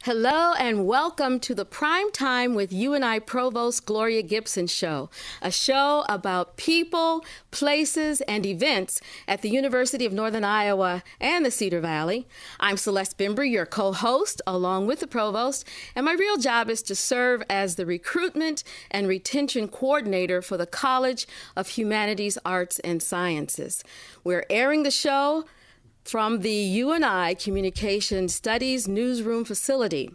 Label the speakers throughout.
Speaker 1: Hello and welcome to the Prime Time with UNI Provost Gloria Gibson Show, a show about people, places, and events at the University of Northern Iowa and the Cedar Valley. I'm Celeste Bembry, your co-host, along with the Provost, and my real job is to serve as the recruitment and retention coordinator for the College of Humanities, Arts, and Sciences. We're airing the show from the UNI Communication Studies Newsroom facility.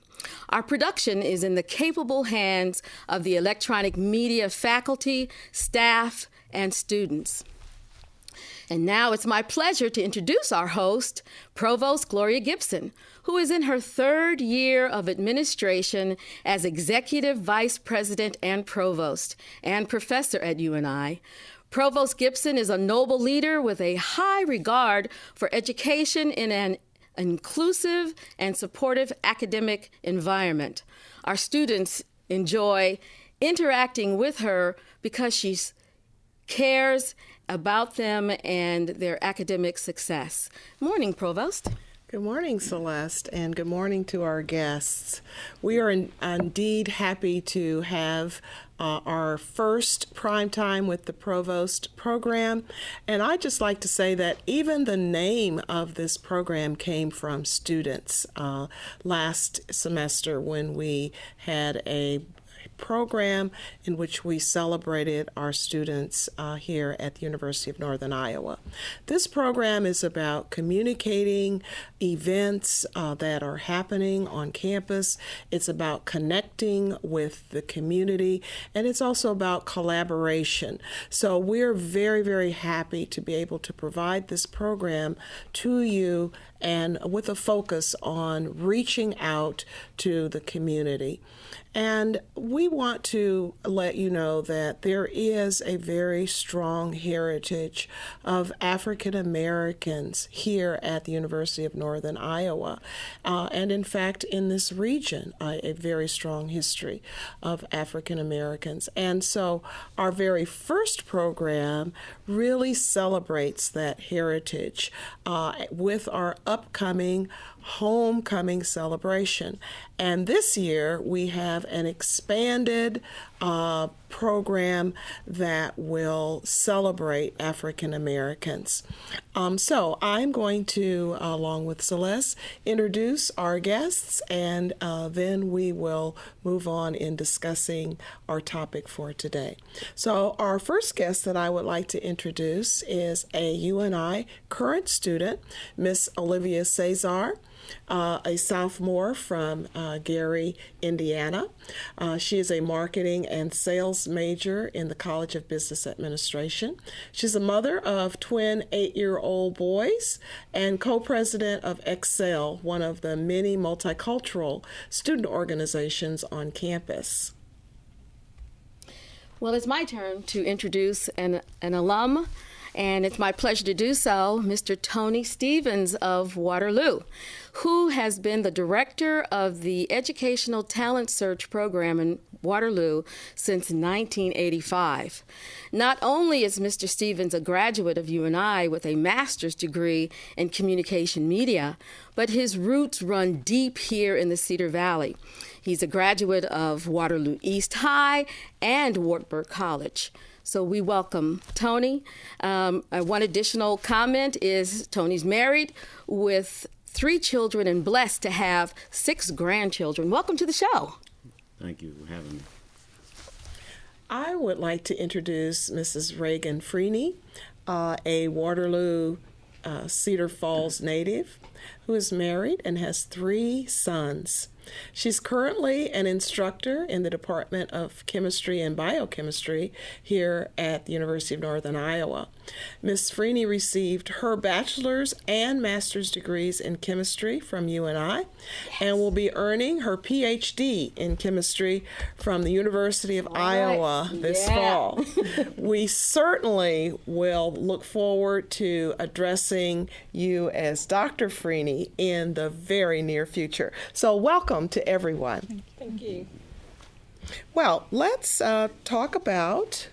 Speaker 1: Our production is in the capable hands of the electronic media faculty, staff, and students. And now it's my pleasure to introduce our host, Provost Gloria Gibson, who is in her third year of administration as Executive Vice President and Provost and Professor at UNI. Provost Gibson is a noble leader with a high regard for education in an inclusive and supportive academic environment. Our students enjoy interacting with her because she cares about them and their academic success. Morning, Provost.
Speaker 2: Good morning, Celeste, and good morning to our guests. We are indeed happy to have our first Prime Time with the Provost program. And I'd just like to say that even the name of this program came from students last semester when we had a program in which we celebrated our students here at the University of Northern Iowa. This program is about communicating events that are happening on campus. It's about connecting with the community, and it's also about collaboration. So we're very, very happy to be able to provide this program to you and with a focus on reaching out to the community. And we want to let you know that there is a very strong heritage of African Americans here at the University of Northern Iowa. And in fact, in this region, a very strong history of African Americans. And so our very first program really celebrates that heritage with our upcoming homecoming celebration. And this year we have an expanded program that will celebrate African Americans. So I'm going to, along with Celeste, introduce our guests, and then we will move on in discussing our topic for today. So our first guest that I would like to introduce is a UNI current student, Miss Olivia Cesar. A sophomore from Gary, Indiana. She is a marketing and sales major in the College of Business Administration. She's a mother of twin 8-year-old boys and co-president of Excel, one of the many multicultural student organizations on campus.
Speaker 1: Well, it's my turn to introduce an alum, and it's my pleasure to do so, Mr. Tony Stevens of Waterloo, who has been the director of the Educational Talent Search Program in Waterloo since 1985. Not only is Mr. Stevens a graduate of UNI with a master's degree in communication media, but his roots run deep here in the Cedar Valley. He's a graduate of Waterloo East High and Wartburg College. So we welcome Tony. One additional comment is Tony's married with 3 children and blessed to have 6 grandchildren. Welcome to the show.
Speaker 3: Thank you for having me.
Speaker 2: I would like to introduce Mrs. Reagan Freeney, a Waterloo Cedar Falls native who is married and has 3 sons. She's currently an instructor in the Department of Chemistry and Biochemistry here at the University of Northern Iowa. Ms. Freeney received her bachelor's and master's degrees in chemistry from UNI and will be earning her PhD in chemistry from the University of Iowa this fall. We certainly will look forward to addressing you as Dr. Freeney in the very near future. So welcome to everyone.
Speaker 4: Thank you.
Speaker 2: Well, let's talk about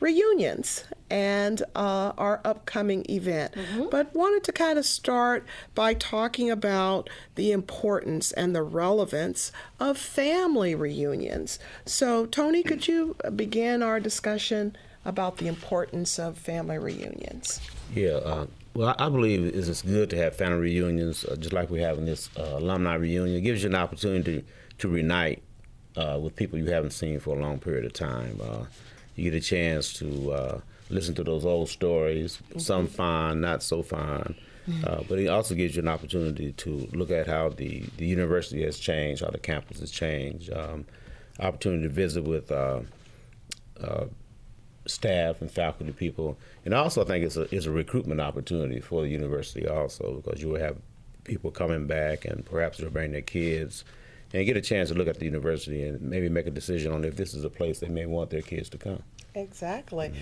Speaker 2: reunions. and our upcoming event. But wanted to kind of start by talking about the importance and the relevance of family reunions. So, Tony, could you begin our discussion about the importance of family reunions?
Speaker 3: Yeah, well, I believe it's good to have family reunions, just like we're having this alumni reunion. It gives you an opportunity to reunite with people you haven't seen for a long period of time. You get a chance to listen to those old stories, some fun, not so fun. But it also gives you an opportunity to look at how the university has changed, how the campus has changed. Opportunity to visit with staff and faculty people, and also I think it's a recruitment opportunity for the university also, because you will have people coming back and perhaps they'll bring their kids and get a chance to look at the university and maybe make a decision on if this is a place they may want their kids to come.
Speaker 2: Exactly.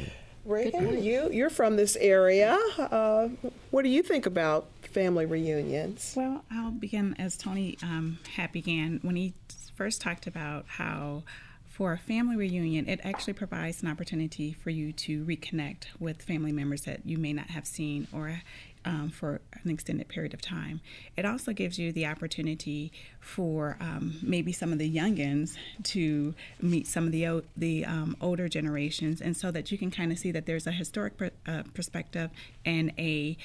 Speaker 2: Reagan, you're from this area. What do you think about family reunions?
Speaker 4: Well, I'll begin as Tony had began when he first talked about how for a family reunion, it actually provides an opportunity for you to reconnect with family members that you may not have seen or for an extended period of time. It also gives you the opportunity for maybe some of the youngins to meet some of the older generations, and so that you can kind of see that there's a historic perspective and a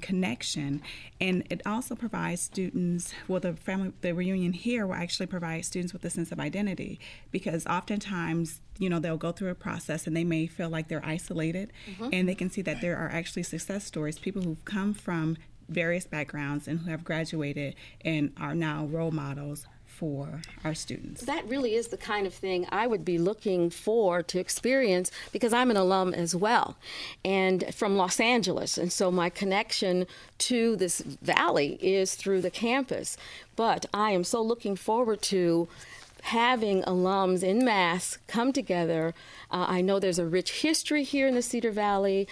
Speaker 4: connection. And it also provides students, well, the reunion here will actually provide students with a sense of identity, because oftentimes, you know, they'll go through a process and they may feel like they're isolated, and they can see that there are actually success stories, people who've come from various backgrounds and who have graduated and are now role models for our students.
Speaker 1: That really is the kind of thing I would be looking for to experience, because I'm an alum as well, and from Los Angeles, and so my connection to this valley is through the campus. But I am so looking forward to having alums en masse come together. I know there's a rich history here in the Cedar Valley.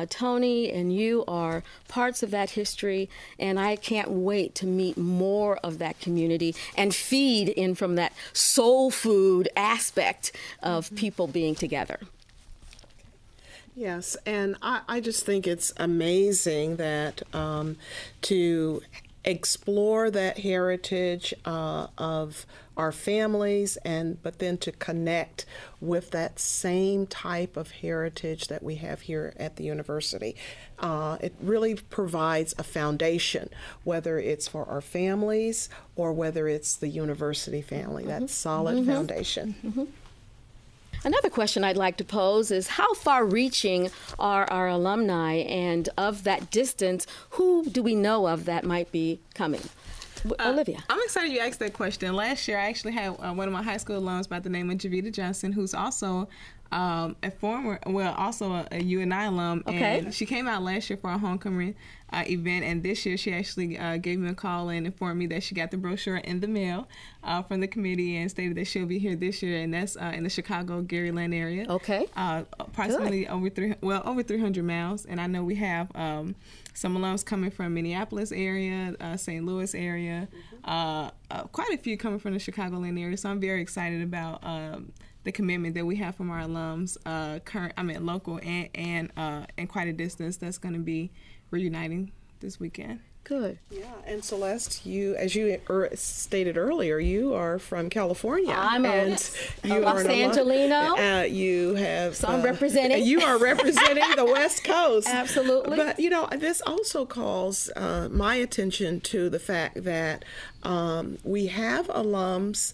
Speaker 1: Tony and you are parts of that history, and I can't wait to meet more of that community and feed in from that soul food aspect of people being together.
Speaker 2: Yes, and I just think it's amazing that to explore that heritage of our families, but then to connect with that same type of heritage that we have here at the university. It really provides a foundation, whether it's for our families or whether it's the university family, that solid foundation.
Speaker 1: Another question I'd like to pose is, how far-reaching are our alumni, and of that distance, who do we know of that might be coming? Olivia.
Speaker 5: I'm excited you asked that question. Last year, I actually had one of my high school alums by the name of Javita Johnson, who's also also a UNI alum.
Speaker 1: Okay.
Speaker 5: And she came out last year for our homecoming event, and this year she actually gave me a call and informed me that she got the brochure in the mail from the committee and stated that she'll be here this year, and that's in the Chicago Garyland area.
Speaker 1: Okay.
Speaker 5: Approximately over 300 miles, and I know we have some alums coming from Minneapolis area, St. Louis area, quite a few coming from the Chicagoland area. So I'm very excited about the commitment that we have from our alums, local and quite a distance, that's going to be reuniting this weekend.
Speaker 1: Good.
Speaker 2: Yeah, and Celeste, you, as you stated earlier, you are from California.
Speaker 1: I'm a Los Angelino.
Speaker 2: You have.
Speaker 1: So I'm representing.
Speaker 2: You are representing the West Coast.
Speaker 1: Absolutely.
Speaker 2: But, you know, this also calls my attention to the fact that we have alums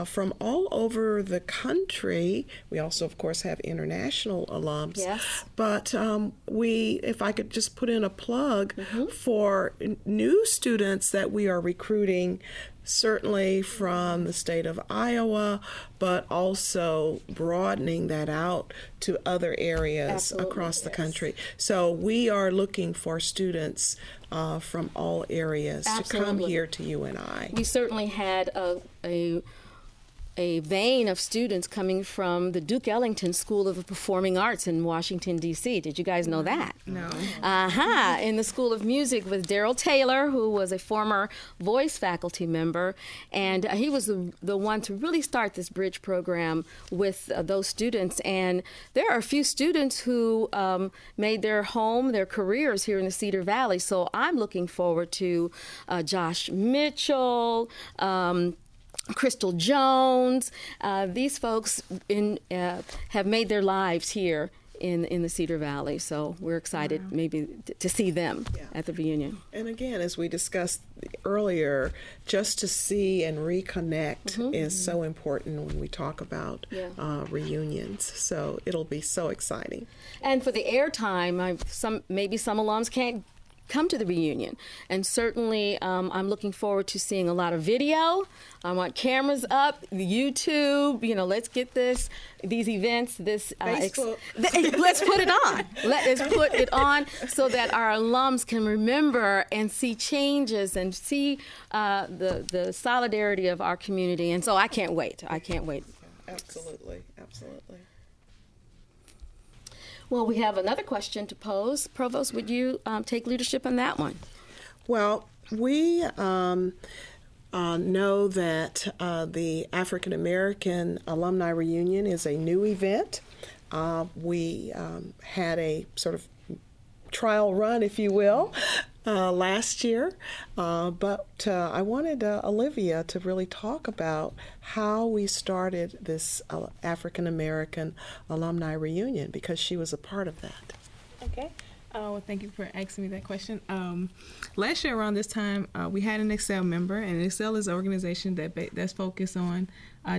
Speaker 2: from all over the country. We also, of course, have international alums.
Speaker 1: Yes.
Speaker 2: But if I could just put in a plug for new students that we are recruiting, certainly from the state of Iowa, but also broadening that out to other areas across the country. So we are looking for students from all areas to come here to UNI.
Speaker 1: We certainly had a a vein of students coming from the Duke Ellington School of the Performing Arts in Washington, D.C. Did you guys know that?
Speaker 5: No.
Speaker 1: In the School of Music with Daryl Taylor, who was a former voice faculty member, and he was the one to really start this bridge program with those students. And there are a few students who made their home, their careers here in the Cedar Valley. So I'm looking forward to Josh Mitchell, Crystal Jones. These folks have made their lives here in the Cedar Valley. So we're excited maybe to see them at the reunion.
Speaker 2: And again, as we discussed earlier, just to see and reconnect is so important when we talk about reunions. So it'll be so exciting.
Speaker 1: And for the airtime, maybe some alums can't come to the reunion, and certainly I'm looking forward to seeing a lot of video. I want cameras up, YouTube. Let's get these events.
Speaker 2: Facebook.
Speaker 1: Let's put it on. Let's put it on so that our alums can remember and see changes and see the solidarity of our community. And so I can't wait.
Speaker 2: Absolutely.
Speaker 1: Well, we have another question to pose. Provost, would you take leadership on that one?
Speaker 2: Well, we know that the African American Alumni Reunion is a new event. We had a sort of trial run, if you will, last year. But I wanted Olivia to really talk about how we started this African American Alumni Reunion, because she was a part of that.
Speaker 5: Okay. Well, thank you for asking me that question. Last year around this time, we had an Excel member, and Excel is an organization that's focused on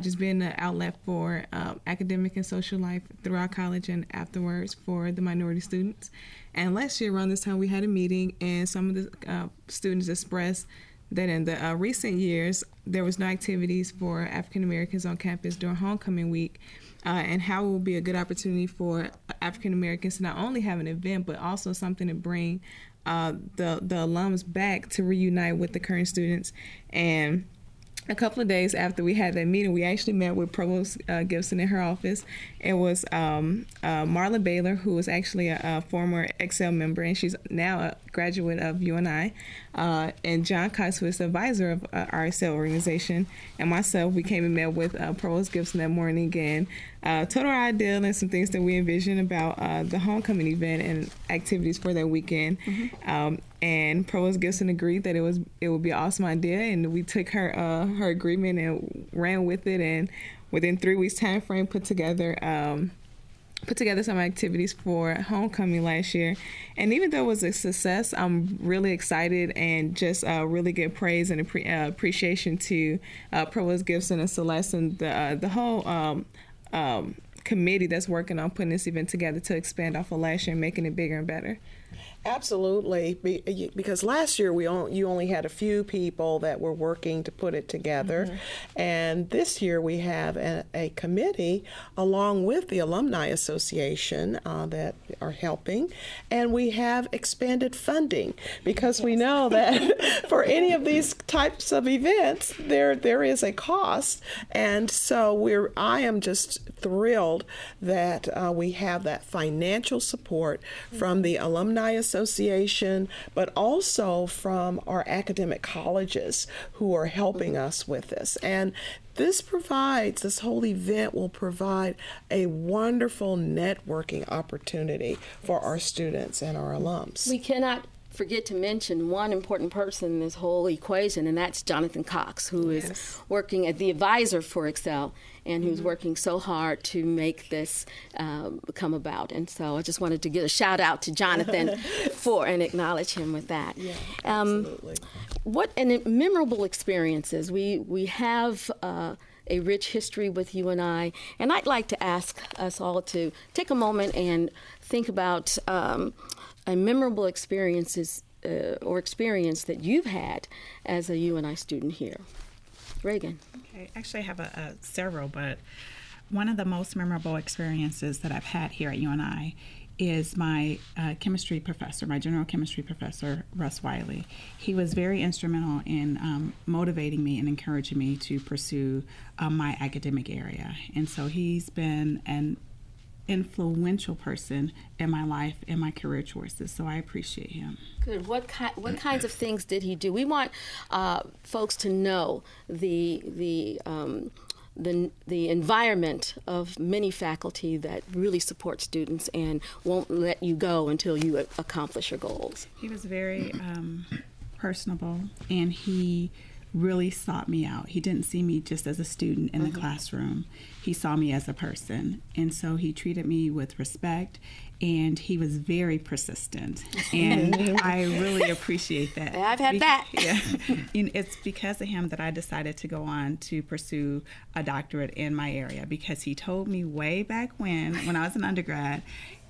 Speaker 5: just being an outlet for academic and social life throughout college and afterwards for the minority students. And last year around this time, we had a meeting, and some of the students expressed that in the recent years, there was no activities for African Americans on campus during homecoming week, and how it will be a good opportunity for African Americans to not only have an event, but also something to bring the alums back to reunite with the current students. And a couple of days after we had that meeting, we actually met with Provost Gibson in her office. It was Marla Baylor, who was actually a former Excel member, and she's now a graduate of UNI, and John Cox, who is the advisor of our Excel organization, and myself. We came and met with Provost Gibson that morning and told our idea and some things that we envisioned about the homecoming event and activities for that weekend. And Provost Gibson agreed that it would be an awesome idea, and we took her agreement and ran with it, and within 3 weeks time frame put together some activities for homecoming last year. And even though it was a success, I'm really excited and just really give praise and appreciation to Provost Gibson and Celeste and the whole committee that's working on putting this event together to expand off of last year and making it bigger and better.
Speaker 2: Absolutely, because last year you only had a few people that were working to put it together, and this year we have a committee along with the Alumni Association that are helping, and we have expanded funding because we know that for any of these types of events there is a cost, and so I am just thrilled that we have that financial support from the Alumni Association, but also from our academic colleges who are helping us with this. And this whole event will provide a wonderful networking opportunity for our students and our alums.
Speaker 1: We cannot forget to mention one important person in this whole equation, and that's Jonathan Cox, who is working as the advisor for Excel, and who's working so hard to make this come about. And so I just wanted to give a shout out to Jonathan and acknowledge him with that.
Speaker 2: Yeah, absolutely.
Speaker 1: What memorable experiences. We have a rich history with UNI, and I'd like to ask us all to take a moment and think about a memorable experience that you've had as a UNI student here. Reagan.
Speaker 4: Okay, actually I have several, but one of the most memorable experiences that I've had here at UNI is my chemistry professor, my general chemistry professor, Russ Wiley. He was very instrumental in motivating me and encouraging me to pursue my academic area. And so he's been an influential person in my life and my career choices, so I appreciate him.
Speaker 1: Good. What kinds of things did he do? We want folks to know the environment of many faculty that really support students and won't let you go until you accomplish your goals.
Speaker 4: He was very personable, and he really sought me out. He didn't see me just as a student in the classroom. He saw me as a person, and so he treated me with respect, and he was very persistent, and I really appreciate that.
Speaker 1: I've had that.
Speaker 4: Yeah. And it's because of him that I decided to go on to pursue a doctorate in my area, because he told me way back when I was an undergrad,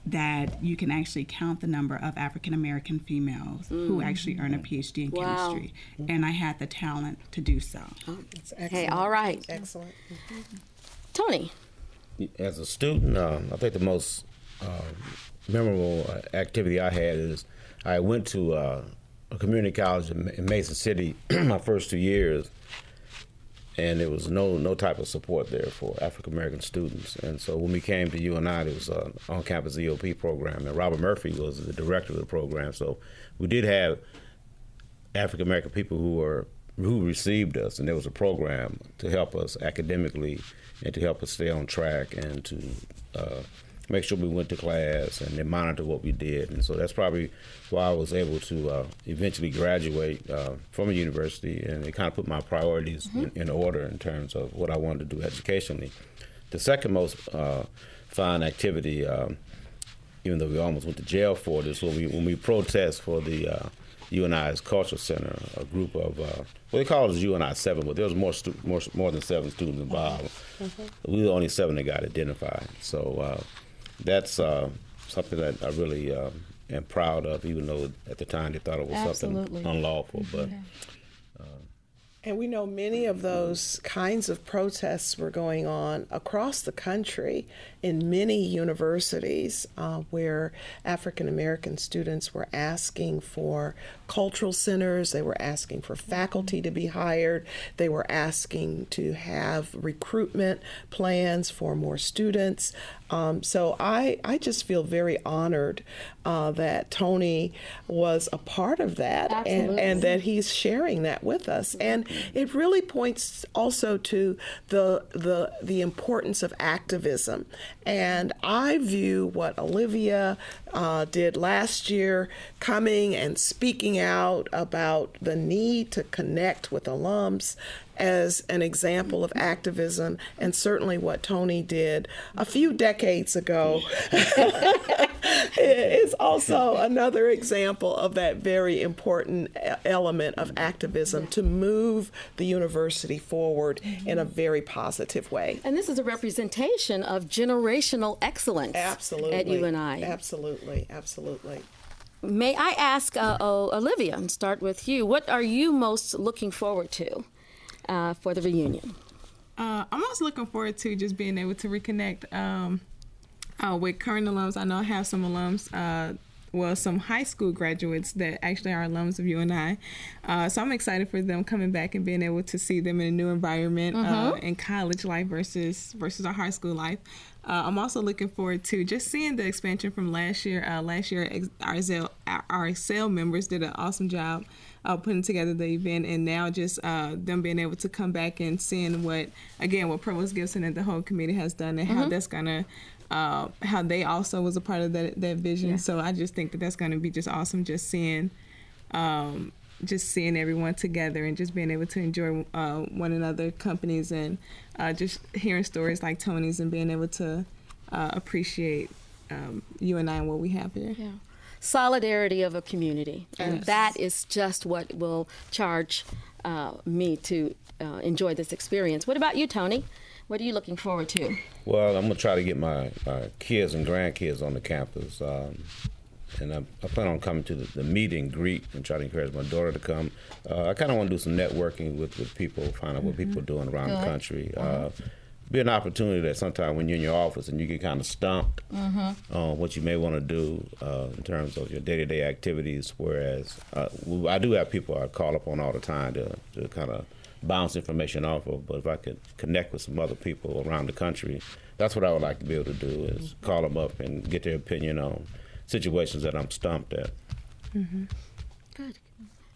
Speaker 4: that you can actually count the number of African American females who actually earn a PhD in chemistry, and I had the talent to do so.
Speaker 2: That's excellent.
Speaker 1: Hey, all right.
Speaker 2: Excellent.
Speaker 1: Tony.
Speaker 3: As a student, I think the most memorable activity I had is I went to a community college in Mason City my first 2 years, and there was no type of support there for African American students. And so when we came to UNI, there was an on-campus EOP program, and Robert Murphy was the director of the program. So we did have African American people who received us, and there was a program to help us academically and to help us stay on track and to make sure we went to class and they monitor what we did. And so that's probably why I was able to eventually graduate from a university, and it kind of put my priorities in order in terms of what I wanted to do educationally. The second most fun activity, even though we almost went to jail for this, when we protest for the UNI's Cultural Center, a group of, they call it UNI 7, but there was more than 7 students involved. We were the only 7 that got identified. So that's something that I really am proud of, even though at the time they thought it was something unlawful. But
Speaker 2: And we know many of those kinds of protests were going on across the country in many universities where African American students were asking for cultural centers, they were asking for faculty to be hired, they were asking to have recruitment plans for more students. So I just feel very honored that Tony was a part of that, and that he's sharing that with us. And it really points also to the importance of activism. And I view what Olivia did last year, coming and speaking out about the need to connect with alums, as an example of activism, and certainly what Tony did a few decades ago is also another example of that very important element of activism to move the university forward in a very positive way.
Speaker 1: And this is a representation of generational excellence at UNI.
Speaker 2: Absolutely, absolutely.
Speaker 1: May I ask Olivia, and start with you, what are you most looking forward to for the reunion?
Speaker 5: I'm also looking forward to just being able to reconnect with current alums. I know I have some alums, some high school graduates that actually are alums of UNI. So I'm excited for them coming back and being able to see them in a new environment in college life versus our high school life. I'm also looking forward to just seeing the expansion from last year. Our Excel members did an awesome job putting together the event, and now just them being able to come back and seeing what Provost Gibson and the whole committee has done, and how that's gonna how they also was a part of that vision. Yeah. So I just think that's gonna be just awesome, just seeing everyone together and just being able to enjoy one another companies, and just hearing stories like Tony's and being able to appreciate UNI and what we have here.
Speaker 1: Yeah. Solidarity of a community, and that is just what will charge me to enjoy this experience. What about you, Tony? What are you looking forward to?
Speaker 3: Well, I'm going to try to get my kids and grandkids on the campus. And I plan on coming to the meet and greet and try to encourage my daughter to come. I kind of want to do some networking with people, find out what people are doing around the country. be an opportunity that sometimes when you're in your office and you get kind of stumped on what you may want to do in terms of your day-to-day activities, whereas I do have people I call upon all the time to kind of bounce information off of, but if I could connect with some other people around the country, that's what I would like to be able to do, is call them up and get their opinion on situations that I'm stumped at.
Speaker 1: Good.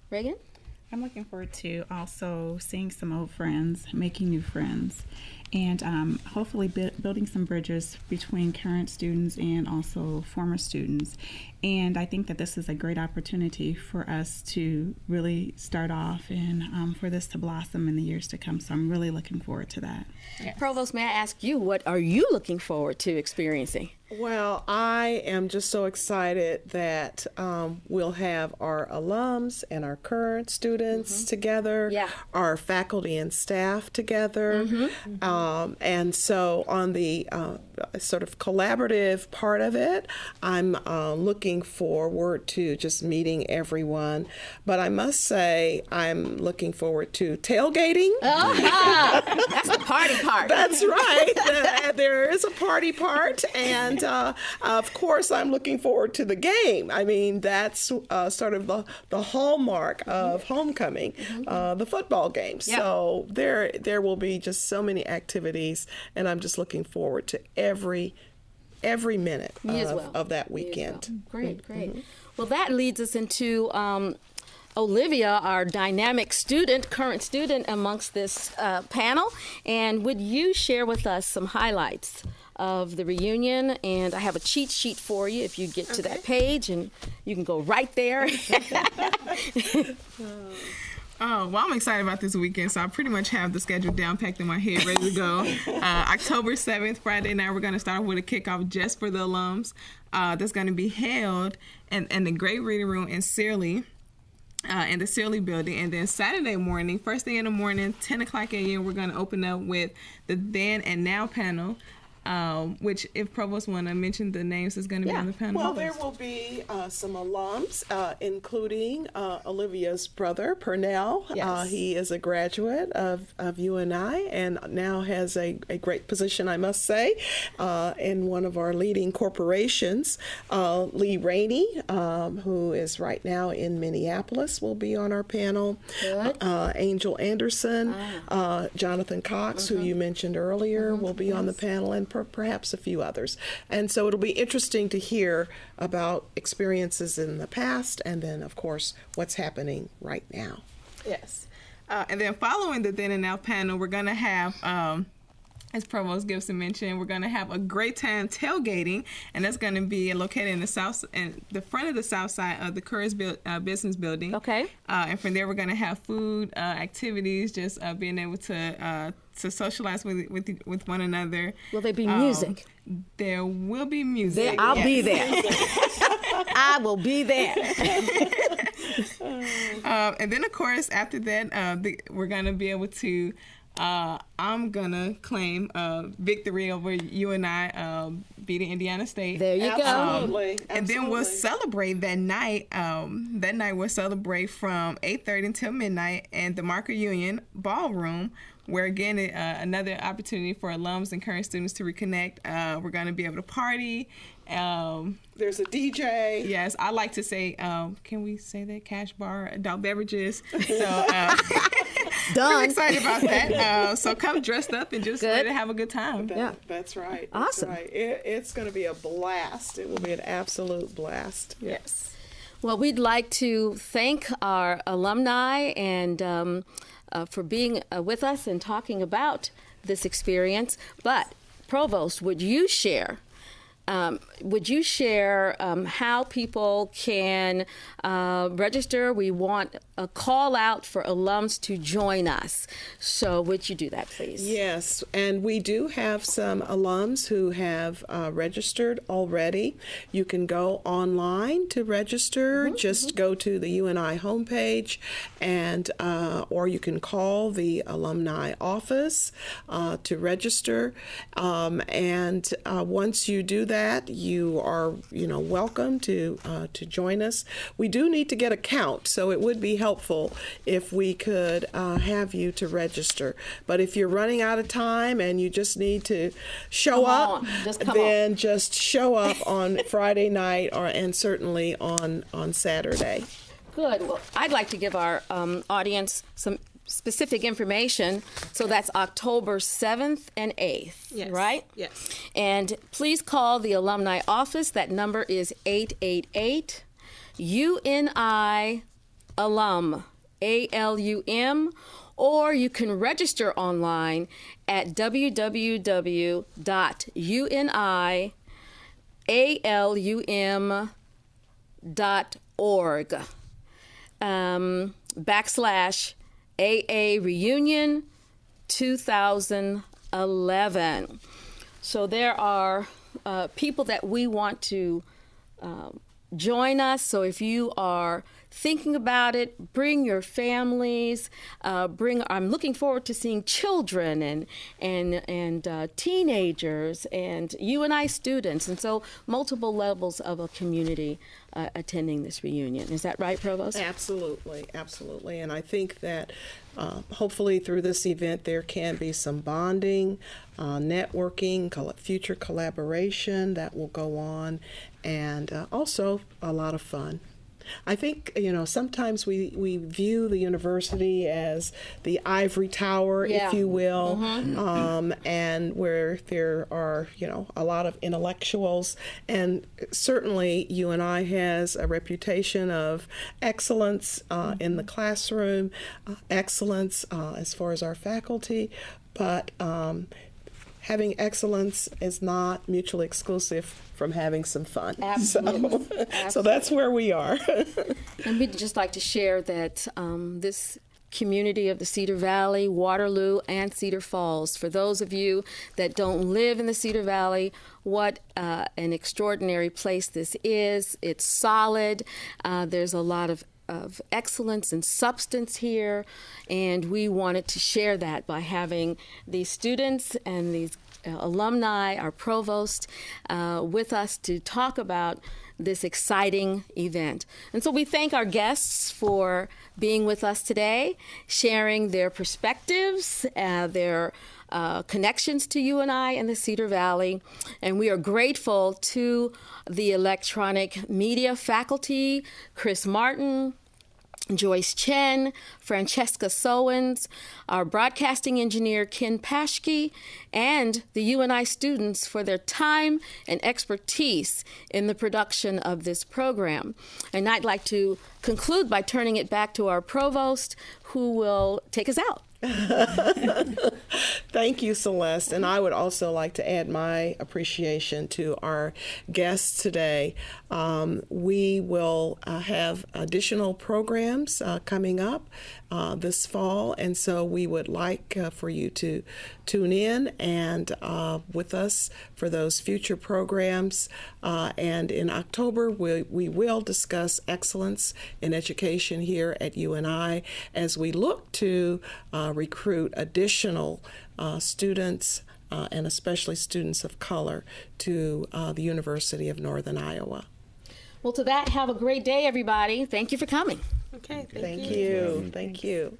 Speaker 1: Reagan?
Speaker 4: I'm looking forward to also seeing some old friends, making new friends, and hopefully building some bridges between current students and also former students. And I think that this is a great opportunity for us to really start off and for this to blossom in the years to come. So I'm really looking forward to that.
Speaker 5: Yes.
Speaker 1: Provost, may I ask you, what are you looking forward to experiencing?
Speaker 2: Well, I am just so excited that we'll have our alums and our current students together, our faculty and staff together. And so on the sort of collaborative part of it, I'm looking forward to just meeting everyone. But I must say, I'm looking forward to tailgating.
Speaker 1: That's the party part.
Speaker 2: That's right. There is a party part. And of course, I'm looking forward to the game. I mean, that's sort of the hallmark of homecoming, the football game. So there will be just so many activities, and I'm just looking forward to every minute of that weekend.
Speaker 1: Great. Well, that leads us into Olivia, our dynamic current student amongst this panel. And would you share with us some highlights of the reunion? And I have a cheat sheet for you if you get to that page, and you can go right there.
Speaker 5: Oh, well, I'm excited about this weekend, so I pretty much have the schedule down packed in my head, ready to go. October 7th, Friday night, we're going to start off with a kickoff just for the alums. That's going to be held in the Great Reading Room in Searly. In the Searly building. And then Saturday morning, first thing in the morning, 10 o'clock a.m., we're going to open up with the Then and Now panel, which, if Provost want to mention the names that's going to be on the panel.
Speaker 2: Well, there will be some alums, including Olivia's brother, Pernell.
Speaker 1: Yes.
Speaker 2: He is a graduate of UNI and now has a great position, I must say, in one of our leading corporations. Lee Rainey, who is right now in Minneapolis, will be on our panel.
Speaker 1: Good.
Speaker 2: Angel Anderson, Jonathan Cox, who you mentioned earlier, will be on the panel, and perhaps a few others. And so it'll be interesting to hear about experiences in the past and then, of course, what's happening right now.
Speaker 5: Yes. And then following the Then and Now panel, we're going to have, as Provost Gibson mentioned, we're going to have a great time tailgating, and that's going to be located in the front of the south side of the Curtis Business Building.
Speaker 1: Okay.
Speaker 5: And from there, we're going to have food, activities, just being able to socialize with one another.
Speaker 1: Will there be music?
Speaker 5: There will be music.
Speaker 1: I'll be there. I will be there.
Speaker 5: And then, of course, after that, we're going to be able to, I'm going to claim victory over UNI beating Indiana State.
Speaker 1: There you go.
Speaker 2: Absolutely.
Speaker 5: And then we'll celebrate that night. That night we'll celebrate from 8:30 until midnight in the Marker Union Ballroom, where, again, another opportunity for alums and current students to reconnect. We're going to be able to party.
Speaker 2: There's a DJ.
Speaker 5: Yes, I like to say, can we say that? Cash bar, adult beverages. So
Speaker 1: Done.
Speaker 5: I'm excited about that. So come dressed up and just ready to have a good time.
Speaker 2: That's right.
Speaker 1: Awesome.
Speaker 2: That's right. It's going to be a blast. It will be an absolute blast.
Speaker 5: Yes.
Speaker 1: Well, we'd like to thank our alumni and for being with us and talking about this experience. But, Provost, would you share how people can register? We want a call out for alums to join us. So would you do that, please?
Speaker 2: Yes, and we do have some alums who have registered already. You can go online to register. Just go to the UNI homepage, and or you can call the alumni office to register. And once you do that, you are, welcome to join us. We do need to get a count, so it would be helpful if we could have you to register. But if you're running out of time and you just need to show up, then just show up on Friday night and certainly on Saturday.
Speaker 1: Good. Well, I'd like to give our audience some specific information. So that's October 7th and 8th,
Speaker 5: Yes.
Speaker 1: right?
Speaker 5: Yes.
Speaker 1: And please call the alumni office. That number is 888 UNI alum, ALUM, or you can register online at www.unialum.org /AA Reunion 2011. So there are people that we want to join us. So if you are thinking about it, bring your families. I'm looking forward to seeing children and teenagers and UNI students, and so multiple levels of a community attending this reunion. Is that right, Provost?
Speaker 2: Absolutely, absolutely. And I think that hopefully through this event there can be some bonding, networking, future collaboration that will go on, and also a lot of fun. I think, sometimes we view the university as the ivory tower, if you will, and where there are, a lot of intellectuals. And certainly UNI has a reputation of excellence in the classroom, excellence as far as our faculty, but having excellence is not mutually exclusive from having some fun.
Speaker 1: Absolutely.
Speaker 2: So that's where we are.
Speaker 1: And we'd just like to share that this community of the Cedar Valley, Waterloo, and Cedar Falls, for those of you that don't live in the Cedar Valley, what an extraordinary place this is. It's solid. There's a lot of excellence and substance here, and we wanted to share that by having these students and these alumni, our provost, with us to talk about this exciting event. And so we thank our guests for being with us today, sharing their perspectives, their connections to UNI and the Cedar Valley. And we are grateful to the electronic media faculty, Chris Martin, Joyce Chen, Francesca Sowens, our broadcasting engineer, Ken Paschke, and the UNI students for their time and expertise in the production of this program. And I'd like to conclude by turning it back to our provost, who will take us out.
Speaker 2: Thank you, Celeste. And I would also like to add my appreciation to our guests today. We will have additional programs coming up this fall, and so we would like for you to tune in and with us for those future programs. And in October, we will discuss excellence in education here at UNI as we look to recruit additional students and especially students of color to the University of Northern Iowa.
Speaker 1: Well, to that, have a great day, everybody. Thank you for coming.
Speaker 5: Okay,
Speaker 2: Thank you. Thank you.